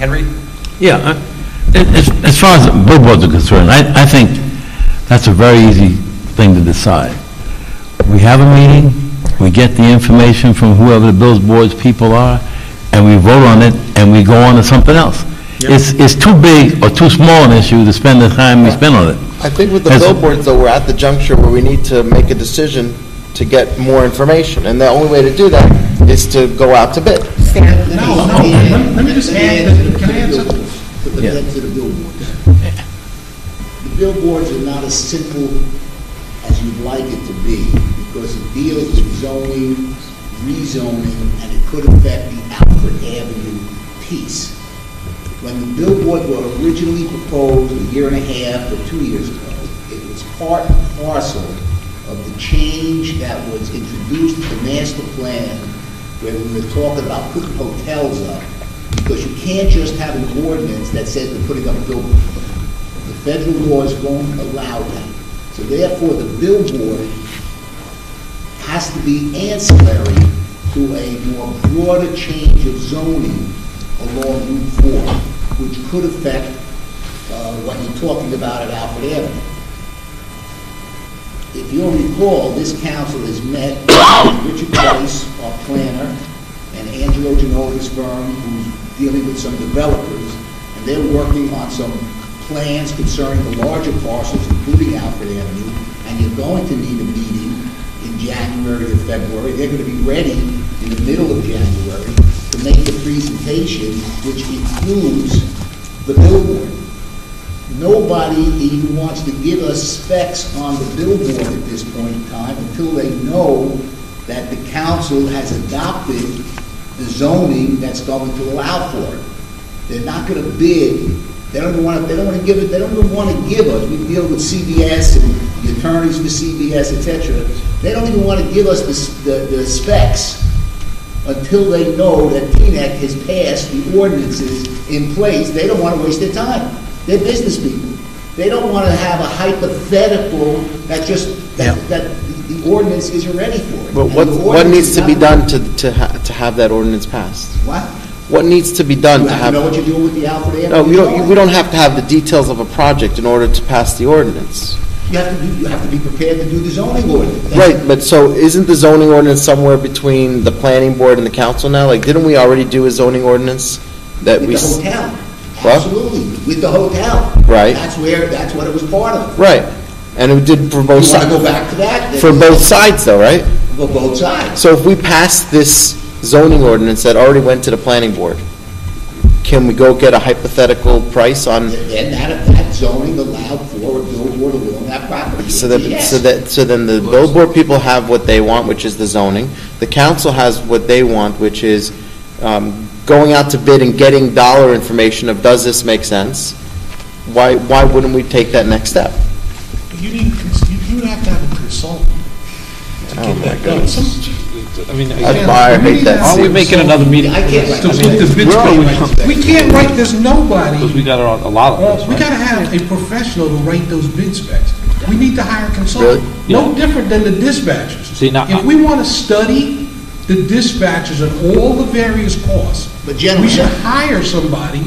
Henry? Yeah, as far as billboards are concerned, I think that's a very easy thing to decide. We have a meeting, we get the information from whoever the billboards people are, and we vote on it, and we go on to something else. It's too big or too small an issue to spend the time we spend on it. I think with the billboards, though, we're at the juncture where we need to make a decision to get more information, and the only way to do that is to go out to bid. No, let me just add, can I add something? Put the head to the billboards. The billboards are not as simple as you'd like it to be, because it deals with zoning, rezoning, and it could affect the Alfred Avenue piece. When the billboard were originally proposed a year and a half or 2 years ago, it was part and parcel of the change that was introduced to the master plan, where we were talking about putting hotels up, because you can't just have an ordinance that says we're putting up billboards. The federal laws won't allow that. So therefore, the billboard has to be ancillary to a more broader change of zoning along Route 4, which could affect what you're talking about at Alfred Avenue. If you'll recall, this council has met with Richard Price, our planner, and Angelo Genova's firm, who's dealing with some developers, and they're working on some plans concerning the larger parcels, including Alfred Avenue, and you're going to need a meeting in January or February. They're going to be ready in the middle of January to make the presentation, which includes the billboard. Nobody even wants to give us specs on the billboard at this point in time until they know that the council has adopted the zoning that's going to allow for it. They're not going to bid. They don't even want to give it. They don't even want to give us. We deal with CBS and the attorneys for CBS, etc. They don't even want to give us the specs until they know that Teaneck has passed the ordinances in place. They don't want to waste their time. They're business people. They don't want to have a hypothetical that the ordinance isn't ready for it. But what needs to be done to have that ordinance passed? What? What needs to be done to have? You know what you're doing with the Alfred Avenue? No, we don't have to have the details of a project in order to pass the ordinance. You have to be prepared to do the zoning ordinance. Right, but so isn't the zoning ordinance somewhere between the planning board and the council now? Like, didn't we already do a zoning ordinance that with the hotel? What? Absolutely, with the hotel. Right. That's what it was part of. Right, and it did for both sides. You want to go back to that? For both sides, though, right? For both sides. So if we pass this zoning ordinance that already went to the planning board, can we go get a hypothetical price on? Then that zoning allowed for a billboard along that property. So then the billboard people have what they want, which is the zoning. The council has what they want, which is going out to bid and getting dollar information of does this make sense? Why wouldn't we take that next step? You would have to have a consultant to get that done. I mean, I hate that. Aren't we making another meeting? I can't write. We can't write. There's nobody. Because we got a lot of this, We right? got to have a professional to write those bid specs. We need to hire a consultant. Really? No different than the dispatchers. See, now, if we want to study the dispatchers and all the various costs, But gentlemen, we should hire somebody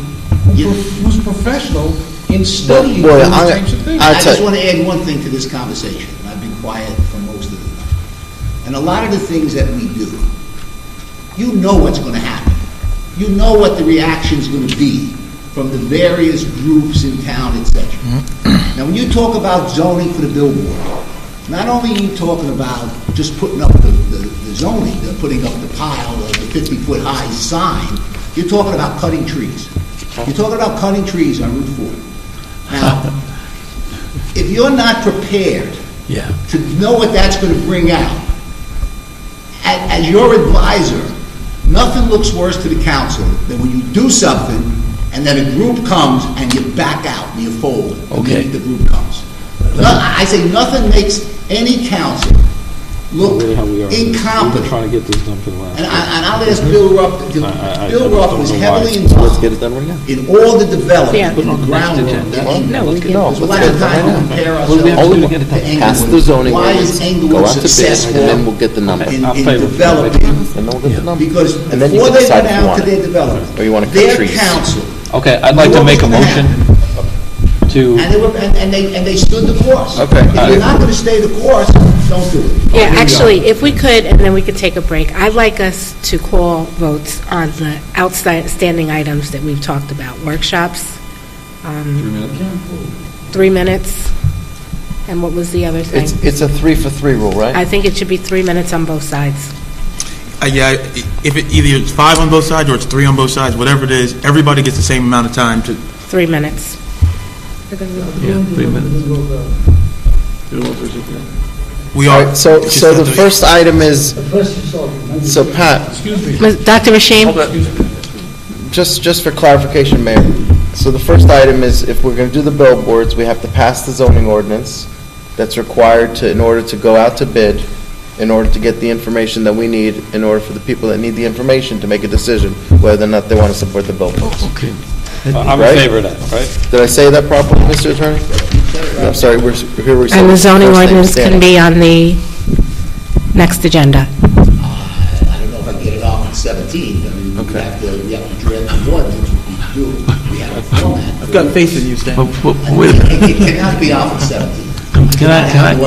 who's professional in studying Boy, those types of things. I just want to add one thing to this conversation. I've been quiet for most of the time. And a lot of the things that we do, you know what's going to happen. You know what the reaction is going to be from the various groups in town, etc. Now, when you talk about zoning for the billboard, not only are you talking about just putting up the zoning, putting up the pile of the 50-foot high sign, you're talking about cutting trees. You're talking about cutting trees on Route 4. Now, if you're not prepared to know what that's going to bring out, as your advisor, nothing looks worse to the council than when you do something and then a group comes and you back out and you fold. Okay. The group comes. I say nothing makes any council look incompetent. We're trying to get this done for the last. And I'll ask Bill Rupp. Bill Rupp was heavily involved. Let's get it done right now. In all the development, Put it on the the next groundwork. agenda. There's a lot of time to compare ourselves to Pass the zoning Why ordinance, is go Englewood out to bid, successful and then we'll get the number. in I'll play with developing? And then we'll get the number. Because And then you before can they decide went if you out to want their it. development, Or you want to cut their trees. council Okay, I'd like to make a motion to, And they stood the course. Okay. If you're not going to stay the course, don't do it. Yeah, actually, if we could, and then we could take a break, I'd like us to call votes on the outstanding items that we've talked about, workshops. 3 minutes. And what was the other thing? It's a 3 for 3 rule, right? I think it should be 3 minutes on both sides. Yeah, if it either it's 5 on both sides or it's 3 on both sides, whatever it is, everybody gets the same amount of time to. 3 minutes. Yeah, 3 minutes. We All are. right, so the first item is, so Pat, Dr. Rashim? just for clarification, Mayor, so the first item is, if we're going to do the billboards, we have to pass the zoning ordinance that's required in order to go out to bid, in order to get the information that we need, in order for the people that need the information to make a decision whether or not they want to support the billboards. Okay. I'm Right? in favor of that, right? Did I say that properly, Mr. Attorney? I'm sorry, here we're saying. And the zoning first thing ordinance can standing. be on the next agenda. I don't know if I can get it off on 17th. I mean, Okay. we have to draft the ordinance, which we do. We have a format. I've got faith in you, Stan. But wait a minute. It cannot be off on 17th. Can I-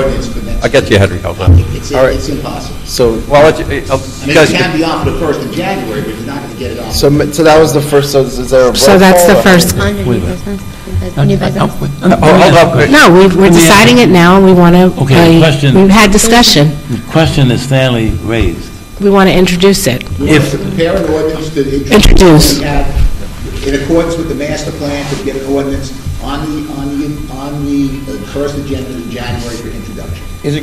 I'll get you, Henry, hold on. It's All right. impossible. So, Well, I'll let you, I mean, guys, it can be off the 1st of January, but you're not going to get it off. so that was the first, so is there a roll So that's call the or- first. hold on. No, we're deciding it now, and we want to, Okay, question. we've had discussion. The question that Stanley raised, We want to introduce it. We want to prepare an ordinance to Introduce. We have, in accordance with the master plan, to get an ordinance on the first agenda in January for introduction. Is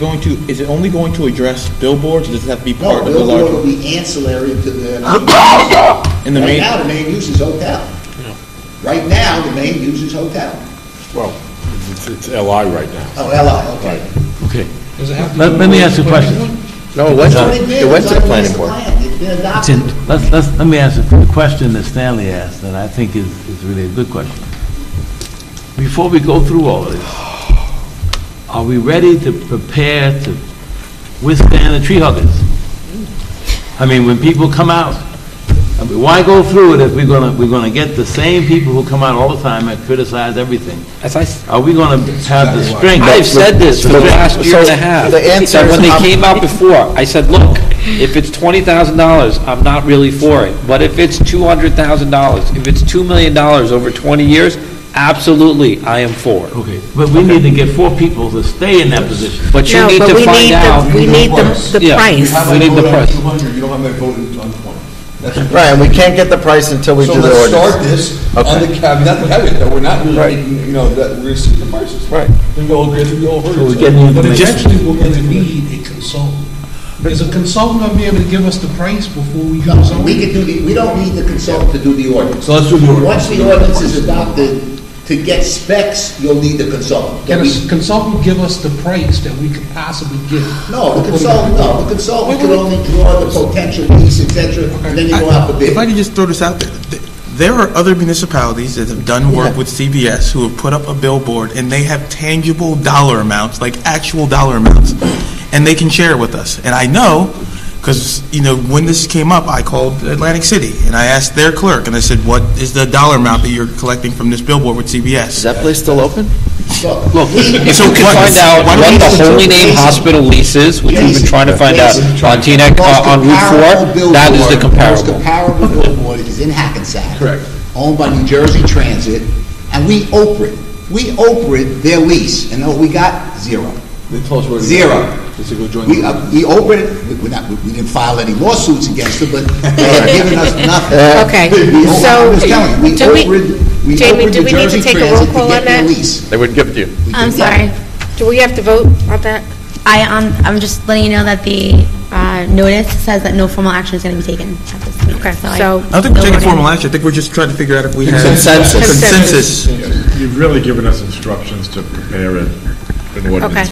it only going to address billboards, or does it have to be No, part of the billboard will larger? be ancillary to the, In the right main, now, the main use is hotel. Right now, the main use is hotel. Well, it's LI right now. Oh, LI, okay. okay. Does it have to Let go me to ask you a question. No, it went It's to, already been, it went it's to the on planning master board. plan. It's been adopted. Let me ask the question that Stanley asked, and I think is really a good question. Before we go through all of this, are we ready to prepare to withstand the tree huggers? I mean, when people come out, I mean, why go through it if we're gonna get the same people who come out all the time and criticize everything? Are we gonna have the strength? I've said this for the last year and a half. the answer That is when they I'm- came out before, I said, look, if it's $20,000, I'm not really for it. But if it's $200,000, if it's $2 million over 20 years, absolutely, I am for it. Okay, but we need to get 4 people to stay in that position. But you No, need but to we find need out. we need the Yeah. price. We need the price. 200, you don't have my vote on 20. That's what- Right, and we can't get the price until we So do the let's ordinance. start this Okay. on the caveat that we're not really, Right. you know, that we're seeing the prices. Right. Then we'll agree, we all heard. So we're getting But information. eventually, we're going to need a consultant. Is a consultant going to be able to give us the price before we go No, zoning? we can do we don't need the consultant to do the ordinance. So let's do the ordinance. Once the ordinance is adopted, to get specs, you'll need the consultant. Can a consultant give us the price that we could possibly get? No, the consultant can only draw the potential lease, et cetera, and then you go out for bid. if I could just throw this out there, there are other municipalities that have done work with CBS who have put up a billboard and they have tangible dollar amounts, like actual dollar amounts, and they can share it with us. And I know, because, when this came up, I called Atlantic City and I asked their clerk and I said, what is the dollar amount that you're collecting from this billboard with Is CBS? that place still open? Look, if So you can what- find out why don't what we the just- Holy Name Hospital lease is, which we've been trying to find out on Teaneck, on Route 4, that is the Most comparable. comparable billboard is in Hackensack. Correct. Owned by New Jersey Transit, and we Oprah. We Oprah their lease, and what we got? Zero. They told us where to go. Zero. They said go join We the. Oprah it, we didn't file any lawsuits against them, but they had given us nothing. Okay, I'm so, just telling you, do we, Oprah'd Jamie, do New we need to Jersey take a roll Transit to call get on their that? lease. They wouldn't give it to you. We I'm did that. sorry. Do we have to vote on that? I'm just letting you know that the notice says that no formal action is going to be taken at this meeting. Okay, I so, I don't think we're taking voted. formal action. I think we're just trying to figure out if we have Consensus. consensus. You've really given us instructions to prepare it in ordinance okay.